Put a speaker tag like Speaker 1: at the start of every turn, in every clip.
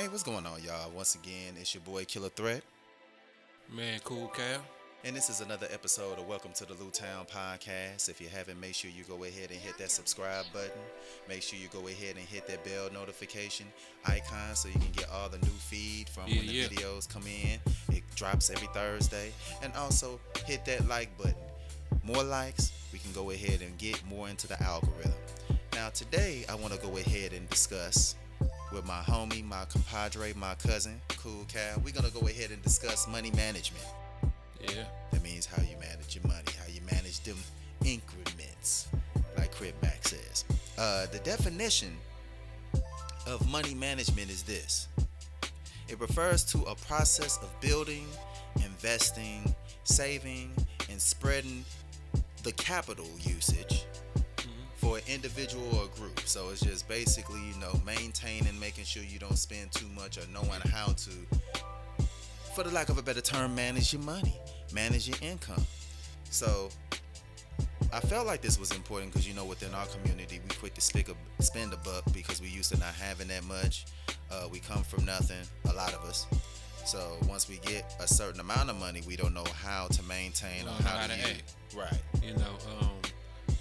Speaker 1: Hey, what's going on, y'all? Once again, it's your boy Killah Threat,
Speaker 2: Man, Cool Cal.
Speaker 1: and this is another episode of Welcome to the Lou Town Podcast. If you haven't, make sure you go ahead and hit that subscribe button. Make sure you go ahead and hit that bell notification icon so you can get all the new feed from when the videos come in. It drops every Thursday. And also hit that like button. More likes, we can go ahead and get more into the algorithm. Now, today, I want to go ahead and discuss with my homie, my compadre, my cousin, Cool Cal. We're going to go ahead and discuss money management.
Speaker 2: Yeah.
Speaker 1: That means how you manage your money, how you manage them increments, like Crib Mac says. The definition of money management is this. It refers to a process of building, investing, saving, and spreading the capital usage for an individual or a group. So it's just basically, maintaining, making sure you don't spend too much or knowing how to, for the lack of a better term, manage your money, manage your income. So I felt like this was important because, within our community, we quick to spend a buck because we used to not having that much. We come from nothing, a lot of us. So once we get a certain amount of money, we don't know how to maintain or how to use it. Right.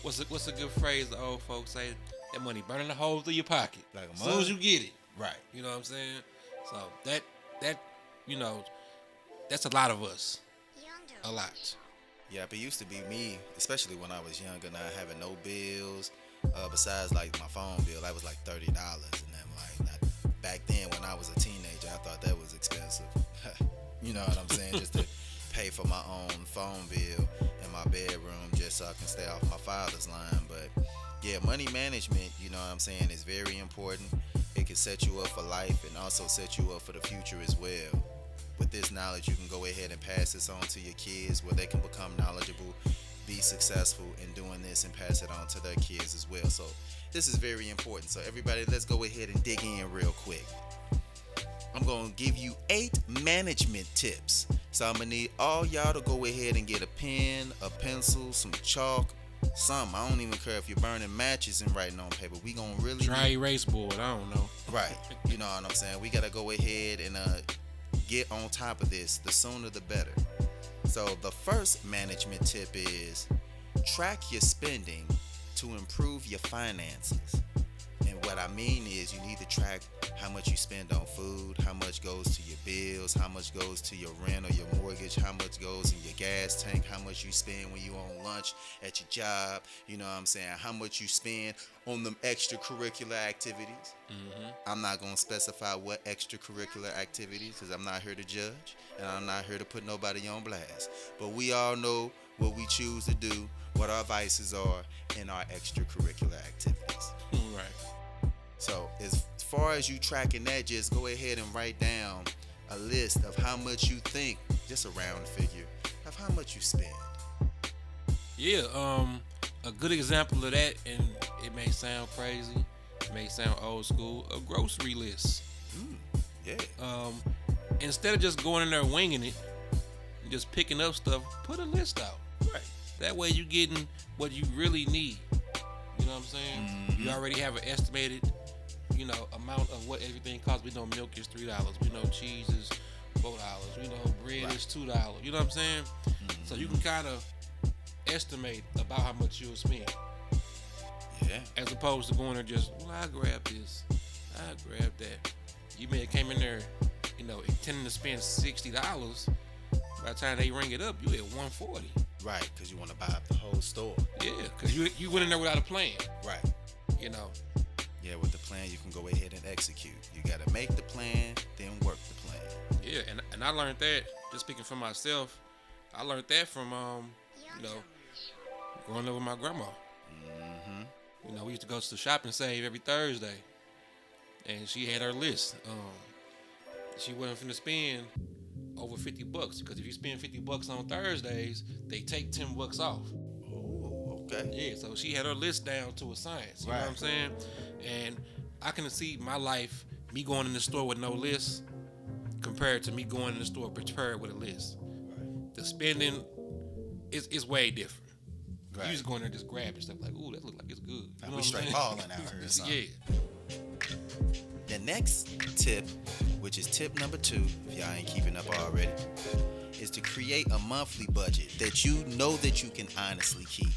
Speaker 2: What's a good phrase the old folks say? That money burning a hole through your pocket.
Speaker 1: Like a
Speaker 2: as soon as you get it.
Speaker 1: Right.
Speaker 2: You know what I'm saying? So that that's a lot of us. A lot.
Speaker 1: Yeah, but it used to be me, especially when I was younger, not having no bills. Besides like my phone bill, that was like $30, and then back then when I was a teenager, I thought that was expensive. You know what I'm saying? Just to pay for my own phone bill in my bedroom just so I can stay off my father's line. But yeah, money management, is very important. It can set you up for life and also set you up for the future as well. With this knowledge, you can go ahead and pass this on to your kids where they can become knowledgeable, be successful in doing this, and pass it on to their kids as well. So this is very important. So everybody, let's go ahead and dig in real quick. I'm going to give you 8 management tips. So I'm going to need all y'all to go ahead and get a pen, a pencil, some chalk, something. I don't even care if you're burning matches and writing on paper. We going to really...
Speaker 2: Dry erase board, I don't know.
Speaker 1: Right. You know what I'm saying? We got to go ahead and get on top of this. The sooner the better. So the first management tip is track your spending to improve your finances. And what I mean is you need to track how much you spend on food, how much goes to your bills, how much goes to your rent or your mortgage, how much goes in your gas tank, how much you spend when you on lunch at your job, you know what I'm saying, how much you spend on them extracurricular activities. I'm not going to specify what extracurricular activities because I'm not here to judge and I'm not here to put nobody on blast. But we all know what we choose to do, what our vices are in our extracurricular activities.
Speaker 2: Right.
Speaker 1: So as far as you tracking that, just go ahead and write down a list of how much you think, just a round figure, of how much you spend.
Speaker 2: Yeah, a good example of that, and it may sound crazy, it may sound old school, a grocery list.
Speaker 1: Yeah.
Speaker 2: Instead of just going in there winging it, and just picking up stuff, put a list out.
Speaker 1: Right.
Speaker 2: That way you getting what you really need. You know what I'm saying? You already have an estimated, amount of what everything costs. We know milk is $3. We know cheese is $4. We know bread is $2. You know what I'm saying? So you can kind of estimate about how much you'll spend.
Speaker 1: Yeah.
Speaker 2: As opposed to going there just, I grab this, I grab that. You may have came in there, intending to spend $60. By the time they ring it up, you at $140.
Speaker 1: Right, because you want to buy up the whole store.
Speaker 2: Yeah, because you went in there without a plan.
Speaker 1: Right. Yeah, with the plan, you can go ahead and execute. You got to make the plan, then work the plan.
Speaker 2: Yeah, and I learned that, just speaking for myself, I learned that from, growing up with my grandma. We used to go to the shop and save every Thursday. And she had her list. She wasn't finna spend over $50 because if you spend $50 on Thursdays, they take $10 off.
Speaker 1: Oh, okay.
Speaker 2: Yeah, so she had her list down to a science. You know what I'm saying? And I can see my life, me going in the store with no list, compared to me going in the store prepared with a list. Right. The spending is way different. Right. You just go in there just grabbing stuff like, ooh, that look like it's good.
Speaker 1: You know we straight balling out here.
Speaker 2: Yeah.
Speaker 1: The next tip which is tip number 2, if y'all ain't keeping up already, is to create a monthly budget that you know that you can honestly keep.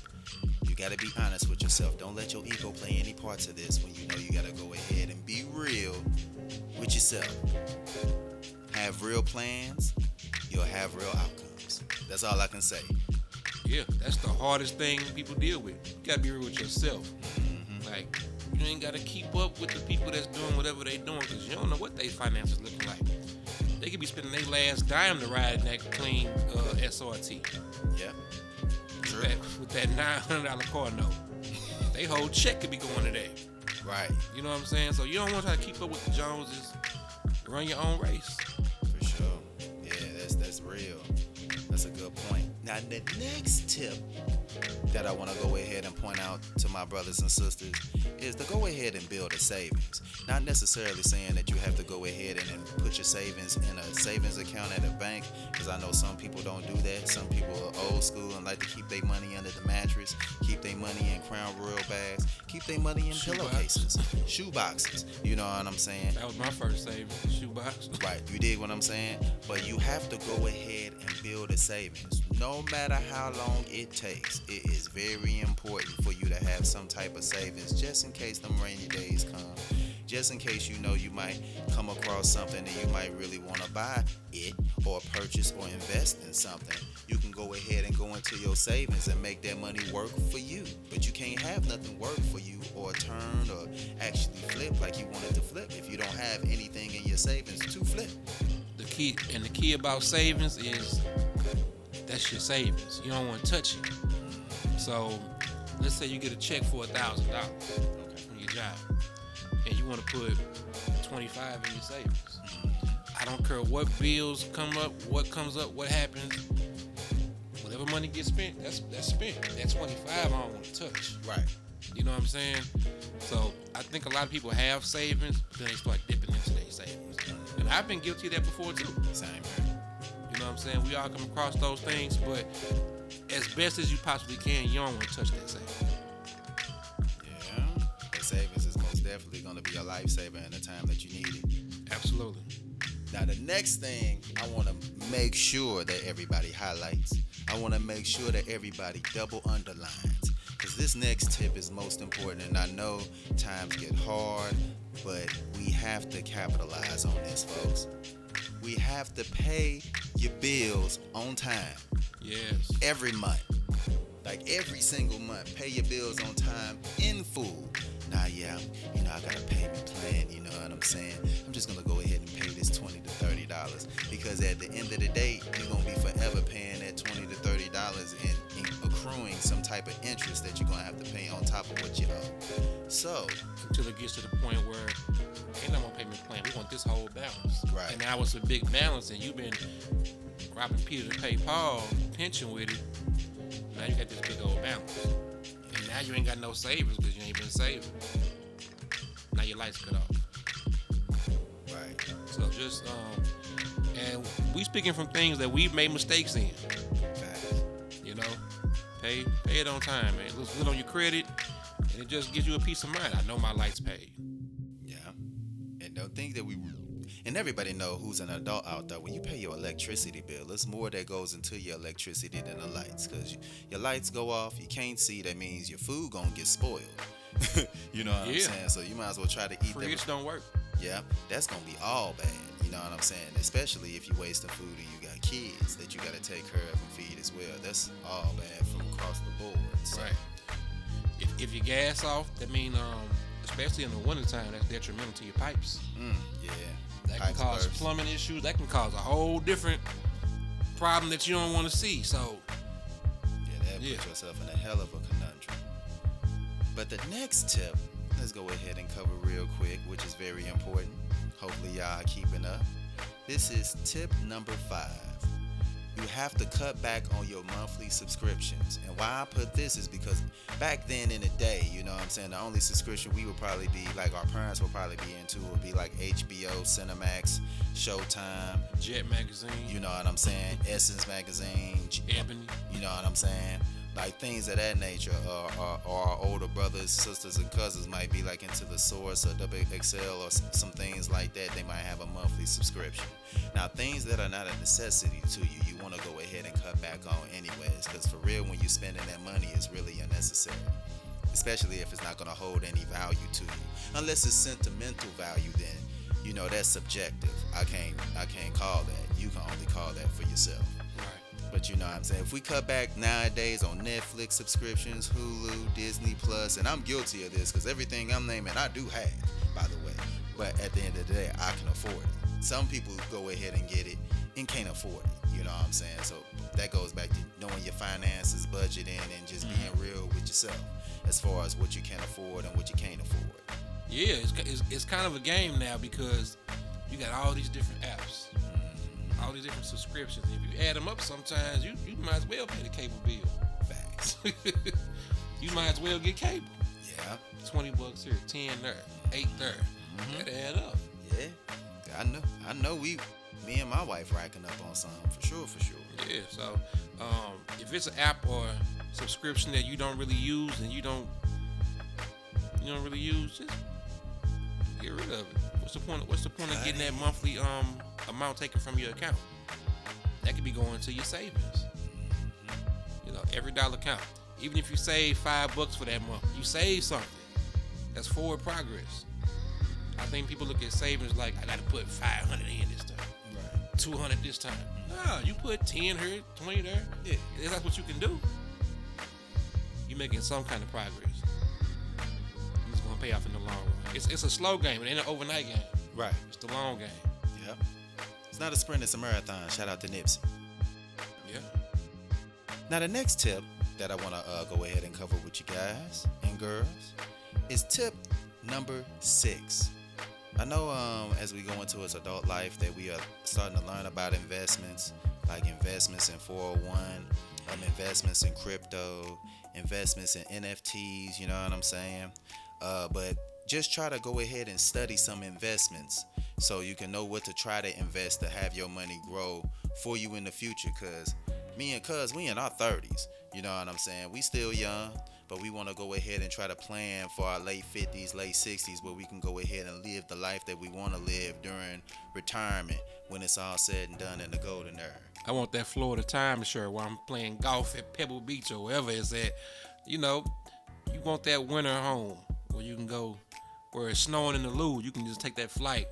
Speaker 1: You gotta be honest with yourself. Don't let your ego play any parts of this when you know you gotta go ahead and be real with yourself. Have real plans, you'll have real outcomes. That's all I can say.
Speaker 2: Yeah, that's the hardest thing people deal with. You gotta be real with yourself. Like, you ain't gotta keep up with the people that's doing whatever they doing, because you don't know what their finances looking like. They could be spending their last dime to ride in that clean SRT.
Speaker 1: Yeah. True.
Speaker 2: With that $900 car note. They whole check could be going to that.
Speaker 1: Right.
Speaker 2: You know what I'm saying? So you don't want to try to keep up with the Joneses. Run your own race.
Speaker 1: For sure. Yeah, that's real. That's a good point. Now, the next tip that I want to go ahead and point out to my brothers and sisters is to go ahead and build a savings. Not necessarily saying that you have to go ahead and put your savings in a savings account at a bank, because I know some people don't do that. Some people are old school and like to keep their money under the mattress, keep their money in Crown Royal bags, keep their money in pillowcases, shoe boxes. You know what I'm saying?
Speaker 2: That was my first savings, shoebox.
Speaker 1: Right, you dig what I'm saying? But you have to go ahead and build a savings. No matter how long it takes, it is very important for you to have some type of savings just in case them rainy days come. Just in case you know you might come across something that you might really want to buy it or purchase or invest in something. You can go ahead and go into your savings and make that money work for you. But you can't have nothing work for you or turn or actually flip like you wanted to flip if you don't have anything in your savings to flip.
Speaker 2: The key about savings is that's your savings. You don't want to touch it. So let's say you get a check for $1,000 from your job, and you want to put 25 in your savings. I don't care what bills come up, what comes up, what happens. Whatever money gets spent, that's spent. That 25 I don't want to touch.
Speaker 1: Right.
Speaker 2: You know what I'm saying? So I think a lot of people have savings, but then they start dipping into their savings. And I've been guilty of that before too.
Speaker 1: Same here.
Speaker 2: You know what I'm saying? We all come across those things, but as best as you possibly can, you don't want to touch that savings.
Speaker 1: Yeah. That savings is most definitely going to be a lifesaver in the time that you need it.
Speaker 2: Absolutely.
Speaker 1: Now, the next thing I want to make sure that everybody highlights, I want to make sure that everybody double underlines, because this next tip is most important. And I know times get hard, but we have to capitalize on this, folks. We have to pay your bills on time.
Speaker 2: Yes.
Speaker 1: Every month. Like every single month, pay your bills on time in full. Now, yeah, I got a payment plan, you know what I'm saying? I'm just going to go ahead and pay this $20 to $30, because at the end of the day, you're going to be forever paying that $20 to $30 and accruing some type of interest that you're going to have to pay on top of what you owe. So,
Speaker 2: until it gets to the point where ain't no more payment plan. We want this whole balance.
Speaker 1: Right.
Speaker 2: And now it's a big balance, and you've been robbing Peter to pay Paul, pension with it. Now you got this big old balance. And now you ain't got no savings because you ain't been saving. Now your lights cut off.
Speaker 1: Right.
Speaker 2: So just, and we speaking from things that we've made mistakes in.
Speaker 1: Guys.
Speaker 2: You know, pay it on time, man. It looks good on your credit, and it just gives you a peace of mind. I know my lights paid.
Speaker 1: Yeah. And don't think that and everybody know who's an adult out there. When you pay your electricity bill, it's more that goes into your electricity than the lights. Because your lights go off, you can't see. That means your food gonna get spoiled. You know what I'm saying? So you might as well try to eat.
Speaker 2: Fridge don't work.
Speaker 1: Yeah, that's gonna be all bad. You know what I'm saying? Especially if you wasting food and you got kids that you gotta take care of and feed as well. That's all bad from across the board. So.
Speaker 2: Right. If your gas off, that mean especially in the wintertime, that's detrimental to your pipes.
Speaker 1: Yeah.
Speaker 2: That can cause plumbing issues. That can cause a whole different problem that you don't want to see. So,
Speaker 1: yeah, that puts yourself in a hell of a conundrum. But the next tip, let's go ahead and cover real quick, which is very important. Hopefully y'all are keeping up. This is tip number 5. You have to cut back on your monthly subscriptions. And why I put this is because back then in the day, you know what I'm saying, the only subscription we would probably be, like our parents would probably be into, would be like HBO, Cinemax, Showtime,
Speaker 2: Jet Magazine.
Speaker 1: you know what I'm saying, Essence Magazine,
Speaker 2: Ebony.
Speaker 1: you know what I'm saying. like things of that nature, or our older brothers, sisters, and cousins might be like into the Source or double XL or some things like that. They might have a monthly subscription. Now, things that are not a necessity to you, you want to go ahead and cut back on anyways, because for real, when you're spending that money, it's really unnecessary. Especially if it's not going to hold any value to you, unless it's sentimental value. Then that's subjective. I can't call that. You can only call that for yourself. But you know what I'm saying? If we cut back nowadays on Netflix subscriptions, Hulu, Disney Plus, and I'm guilty of this because everything I'm naming I do have, by the way. But at the end of the day, I can afford it. Some people go ahead and get it and can't afford it. You know what I'm saying? So that goes back to knowing your finances, budgeting, and just being real with yourself as far as what you can afford and what you can't afford.
Speaker 2: Yeah, it's kind of a game now because you got all these different apps. All these different subscriptions. If you add them up, sometimes you might as well pay the cable bill.
Speaker 1: Facts.
Speaker 2: You might as well get cable.
Speaker 1: Yeah.
Speaker 2: $20 here, 10 there, 8 there. That add up.
Speaker 1: Yeah. I know me and my wife racking up on something for sure.
Speaker 2: Yeah. So if it's an app or subscription that you don't really use and you don't really use, just get rid of it. What's the point of getting that monthly amount taken from your account? That could be going to your savings. Every dollar count. Even if you save $5 for that month, you save something. That's forward progress. I think people look at savings like, I gotta put $500 in this time,
Speaker 1: Right.
Speaker 2: $200 this time. No, you put 10 here, 20 there.
Speaker 1: Yeah.
Speaker 2: That's what you can do. You're making some kind of progress. It's gonna pay off in the long run. It's a slow game. It ain't an overnight game.
Speaker 1: Right.
Speaker 2: It's the long game.
Speaker 1: Yep. It's not a sprint, it's a marathon. Shout out to Nipsey.
Speaker 2: Yeah.
Speaker 1: Now, the next tip that I want to go ahead and cover with you guys and girls is tip number 6. I know as we go into his adult life that we are starting to learn about investments, like investments in 401, investments in crypto, investments in NFTs, you know what I'm saying? But just try to go ahead and study some investments so you can know what to try to invest to have your money grow for you in the future. Because me and Cuz, we in our 30s, you know what I'm saying? We still young, but we want to go ahead and try to plan for our late 50s, late 60s, where we can go ahead and live the life that we want to live during retirement when it's all said and done in the golden era.
Speaker 2: I want that Florida timeshare while I'm playing golf at Pebble Beach or wherever it's at. You want that winter home where you can go, where it's snowing in the Lou, you can just take that flight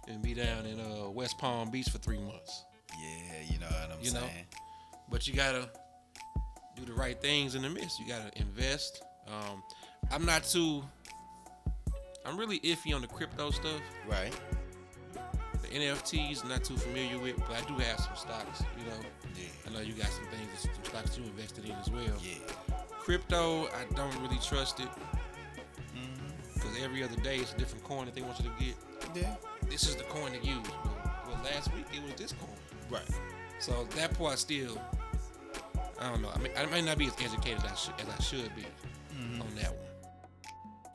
Speaker 2: and be down in West Palm Beach for 3 months.
Speaker 1: Yeah, you know what I'm saying?
Speaker 2: But you gotta do the right things in the midst. You gotta invest. I'm really iffy on the crypto stuff.
Speaker 1: Right.
Speaker 2: The NFTs, I'm not too familiar with, but I do have some stocks,
Speaker 1: Yeah.
Speaker 2: I know you got some things, some stocks you invested in as well.
Speaker 1: Yeah.
Speaker 2: Crypto, I don't really trust it. Because every other day it's a different coin that they want you to get.
Speaker 1: Yeah.
Speaker 2: This is the coin to use. Well, last week it was this coin.
Speaker 1: Right.
Speaker 2: So that part still, I don't know. I mean, I might not be as educated as I should be on that one.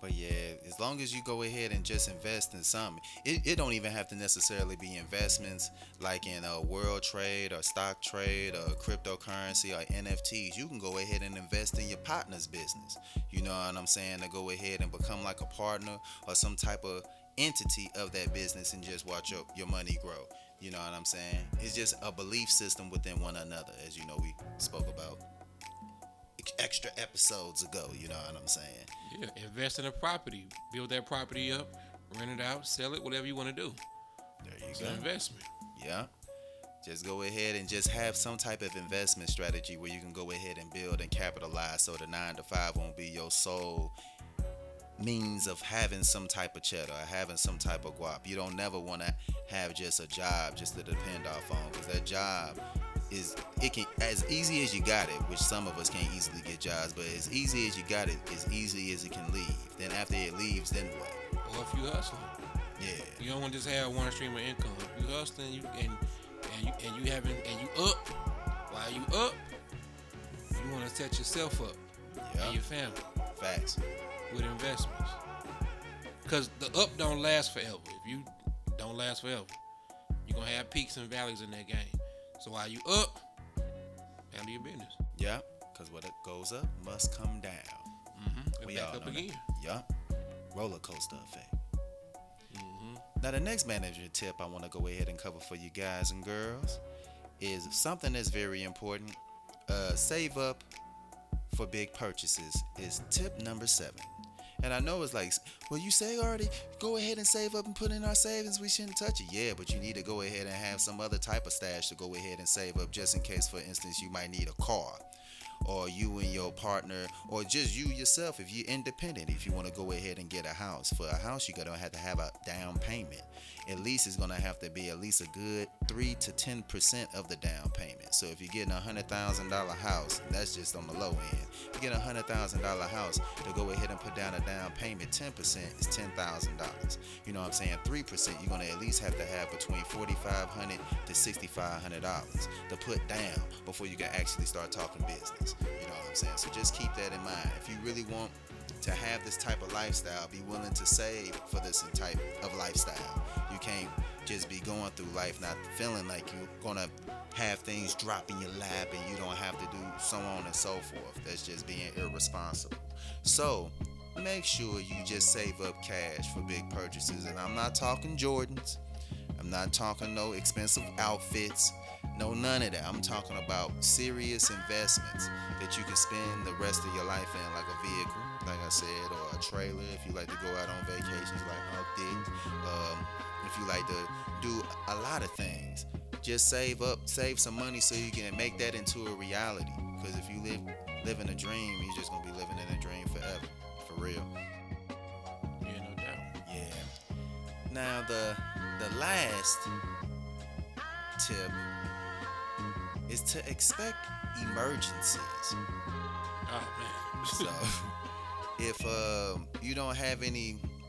Speaker 1: But yeah, as long as you go ahead and just invest in something, it don't even have to necessarily be investments like in a world trade or stock trade or cryptocurrency or NFTs. You can go ahead and invest in your partner's business. You know what I'm saying? To go ahead and become like a partner or some type of entity of that business and just watch your money grow. You know what I'm saying? It's just a belief system within one another, as you know we spoke about extra episodes ago. You know what I'm saying?
Speaker 2: Yeah, invest in a property, build that property up, rent it out, sell it, whatever you want to do.
Speaker 1: There you
Speaker 2: It's
Speaker 1: go.
Speaker 2: an investment.
Speaker 1: Yeah. Just go ahead and just have some type of investment strategy where you can go ahead and build and capitalize so the 9 to 5 won't be your sole means of having some type of cheddar or having some type of guap. You don't never want to have just a job just to depend off on, because that job it can, as easy as you got it, which some of us can't easily get jobs, but as easy as you got it, as easy as it can leave. Then after it leaves, then what?
Speaker 2: Or if you hustling.
Speaker 1: Yeah.
Speaker 2: You don't want to just have one stream of income. If you hustling, you up. While you up, you want to set yourself up and your family.
Speaker 1: Facts.
Speaker 2: With investments. Because the up don't last forever. If you don't last forever, you're going to have peaks and valleys in that game. So while you up, handle your business.
Speaker 1: Yeah. Because what it goes up must come down.
Speaker 2: And
Speaker 1: We
Speaker 2: back
Speaker 1: all
Speaker 2: up
Speaker 1: know that.
Speaker 2: again.
Speaker 1: Yup. Roller coaster effect.
Speaker 2: Mm-hmm.
Speaker 1: Now, the next management tip I want to go ahead and cover for you guys and girls is something that's very important. Save up for big purchases is tip number 7. And I know it's like, well, you say already, go ahead and save up and put in our savings. We shouldn't touch it. Yeah, but you need to go ahead and have some other type of stash to go ahead and save up just in case, for instance, you might need a car. Or you and your partner, or just you yourself, if you're independent, if you want to go ahead and get a house. For a house, you're going to have to have a down payment. At least it's going to have to be at least a good 3 to 10% of the down payment. So if you're getting $100,000 house, that's just on the low end. If you get a $100,000 house, to go ahead and put down a down payment, 10% is $10,000. You know what I'm saying? 3%, you're going to at least have to have between $4,500 to $6,500 to put down before you can actually start talking business. You know what I'm saying? So just keep that in mind. If you really want to have this type of lifestyle, be willing to save for this type of lifestyle. You can't just be going through life not feeling like you're gonna have things drop in your lap and you don't have to do so on and so forth. That's just being irresponsible. So make sure you just save up cash for big purchases. And I'm not talking Jordans. I'm not talking no expensive outfits. No, none of that. I'm talking about serious investments that you can spend the rest of your life in, like a vehicle, like I said, or a trailer if you like to go out on vacations like Unc did. If you like to do a lot of things, just save some money so you can make that into a reality. Because if you live in a dream, you're just gonna be living in a dream forever, for real.
Speaker 2: Yeah, no doubt.
Speaker 1: Yeah. Now the last tip is to expect emergencies.
Speaker 2: Oh man.
Speaker 1: So if you don't have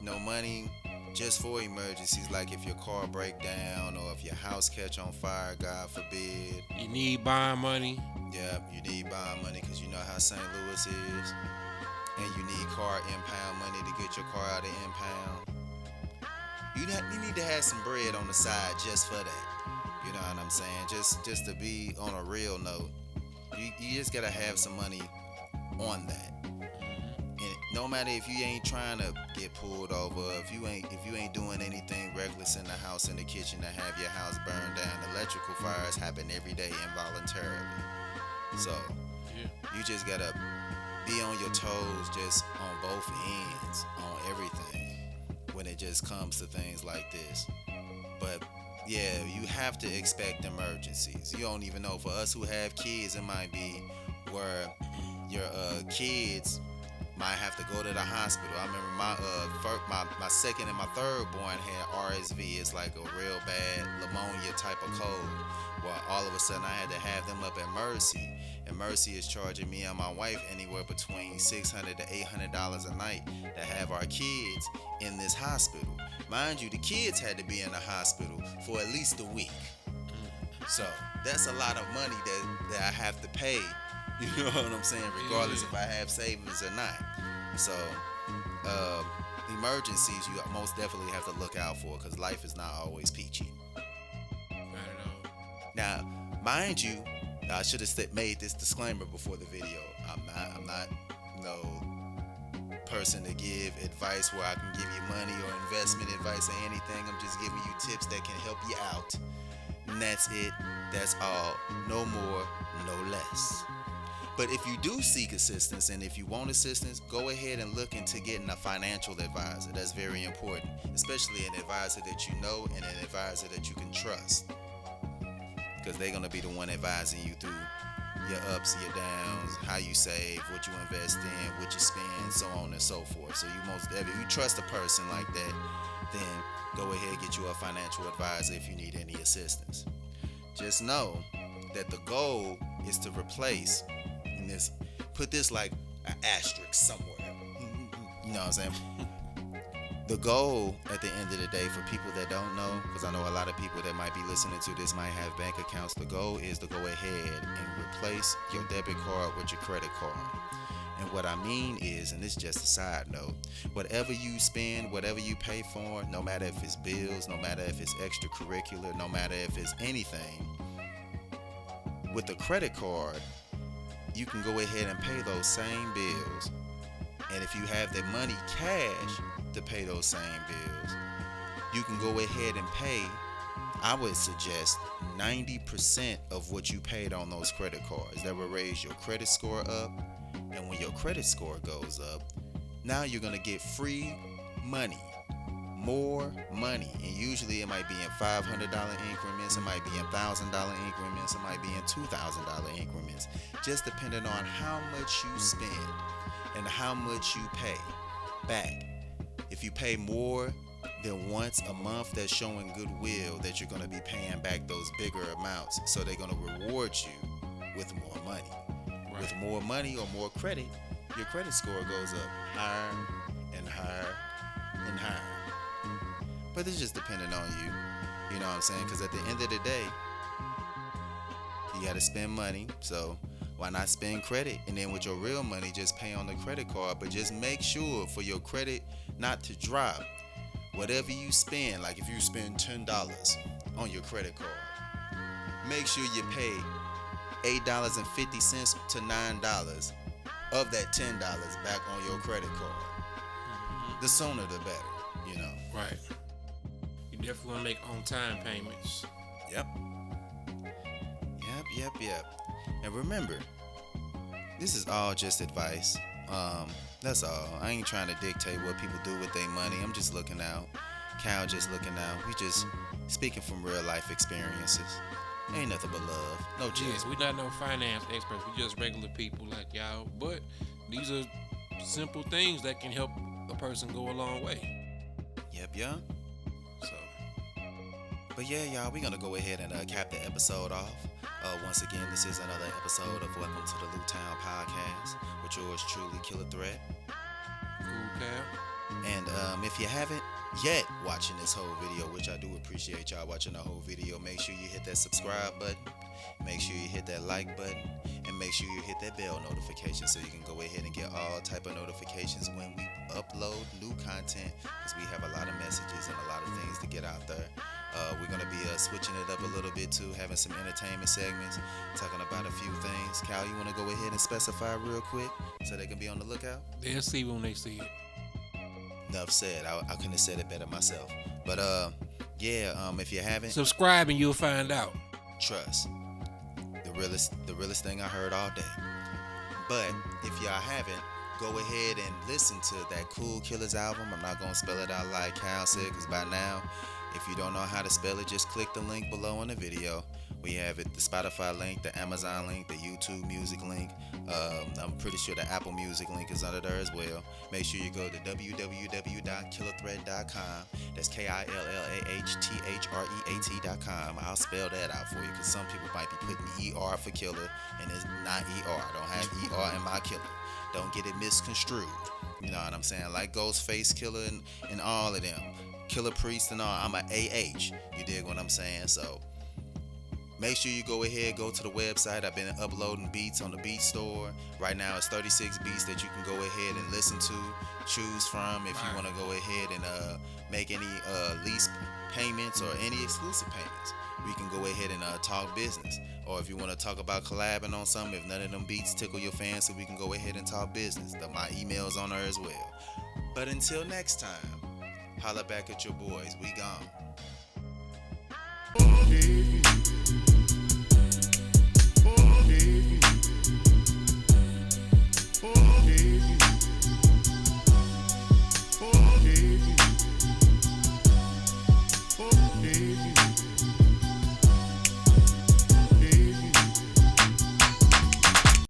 Speaker 1: no money just for emergencies, like if your car break down or if your house catch on fire, God forbid.
Speaker 2: You need buying money.
Speaker 1: Yeah, you need buying money because you know how St. Louis is. And you need car impound money to get your car out of impound. You need to have some bread on the side just for that. You know what I'm saying? Just to be on a real note, you just gotta have some money on that. And no matter if you ain't trying to get pulled over, if you ain't doing anything reckless in the house, in the kitchen to have your house burned down, electrical fires happen every day involuntarily. So you just gotta be on your toes, just on both ends, on everything when it just comes to things like this. But yeah, you have to expect emergencies. You don't even know. For us who have kids, it might be where your kids might have to go to the hospital. I remember my second and my third born had RSV. It's like a real bad pneumonia type of cold. Well, all of a sudden I had to have them up at Mercy, and Mercy is charging me and my wife anywhere between $600 to $800 a night to have our kids in this hospital. Mind you, the kids had to be in the hospital for at least a week. So that's a lot of money that I have to pay. You know what I'm saying? Regardless if I have savings or not. So emergencies you most definitely have to look out for, because life is not always peachy.
Speaker 2: Not at all.
Speaker 1: Now, mind you, I should have made this disclaimer before the video. I'm not no person to give advice where I can give you money or investment advice or anything. I'm just giving you tips that can help you out. And that's it. That's all. No more, no less. But if you do seek assistance and if you want assistance, go ahead and look into getting a financial advisor. That's very important, especially an advisor that you know and an advisor that you can trust, because they're going to be the one advising you through your ups, your downs, how you save, what you invest in, what you spend, so on and so forth. So if you trust a person like that, then go ahead and get you a financial advisor if you need any assistance. Just know that the goal is to replace this, put this like an asterisk somewhere. You know what I'm saying? The goal at the end of the day, for people that don't know, because I know a lot of people that might be listening to this might have bank accounts, the goal is to go ahead and replace your debit card with your credit card. And what I mean is, and this is just a side note, whatever you spend, whatever you pay for, no matter if it's bills, no matter if it's extracurricular, no matter if it's anything, with the credit card, you can go ahead and pay those same bills. And if you have the money cash to pay those same bills, you can go ahead and pay, I would suggest 90% of what you paid on those credit cards. That will raise your credit score up. And when your credit score goes up, now you're going to get free money, more money. And usually it might be in $500 increments, it might be in $1,000 increments, it might be in $2,000 increments, just depending on how much you spend and how much you pay back. If you pay more than once a month, that's showing goodwill that you're going to be paying back those bigger amounts. So they're going to reward you with more money. Right. With more money or more credit, your credit score goes up higher and higher and higher. But it's just depending on you. You know what I'm saying? Because at the end of the day, you got to spend money. So why not spend credit? And then with your real money, just pay on the credit card. But just make sure for your credit not to drop. Whatever you spend, like if you spend $10 on your credit card, make sure you pay $8.50 to $9 of that $10 back on your credit card. The sooner the better, you know.
Speaker 2: Right. You definitely want to make on-time payments.
Speaker 1: Yep. And remember, this is all just advice. That's all. I ain't trying to dictate what people do with their money. I'm just looking out. Cal just looking out. We just speaking from real life experiences. Ain't nothing but love. No judgment.
Speaker 2: Yeah, we not no finance experts. We just regular people like y'all. But these are simple things that can help a person go a long way.
Speaker 1: Yep. So, but yeah, y'all, we're gonna go ahead and cap the episode off. Once again, this is another episode of Welcome to the Lou Town Podcast with yours truly, Killah Threat
Speaker 2: Cool Cal.
Speaker 1: And if you haven't yet watching this whole video, which I do appreciate y'all watching the whole video, make sure you hit that subscribe button, make sure you hit that like button, and make sure you hit that bell notification so you can go ahead and get all type of notifications when we upload new content, because we have a lot of messages and a lot of things to get out there. We're going to be switching it up a little bit too, having some entertainment segments, talking about a few things. Cal, you want to go ahead and specify real quick so they can be on the lookout?
Speaker 2: They'll see when they see it.
Speaker 1: Enough said. I couldn't have said it better myself. But if you haven't,
Speaker 2: subscribe and you'll find out.
Speaker 1: Trust. The realest thing I heard all day. But if y'all haven't, go ahead and listen to that CoolKillahz album. I'm not going to spell it out like Cal said, because by now, if you don't know how to spell it, just click the link below in the video. We have it, the Spotify link, the Amazon link, the YouTube music link. I'm pretty sure the Apple Music link is under there as well. Make sure you go to www.killahthreat.com. That's KILLAHTHREAT.com. I'll spell that out for you, because some people might be putting ER for killer, and it's not ER. I don't have ER in my killer. Don't get it misconstrued. You know what I'm saying? Like Ghostface Killer and all of them. Killer Priest and all. I'm a AH. You dig what I'm saying? So make sure you go ahead, go to the website. I've been uploading beats on the beat store. Right now it's 36 beats that you can go ahead and listen to, choose from if you want to go ahead and make any lease payments or any exclusive payments. We can go ahead and talk business. Or if you want to talk about collabing on something, if none of them beats tickle your fancy, we can go ahead and talk business. My email's on there as well. But until next time, holla back at your boys. We gone.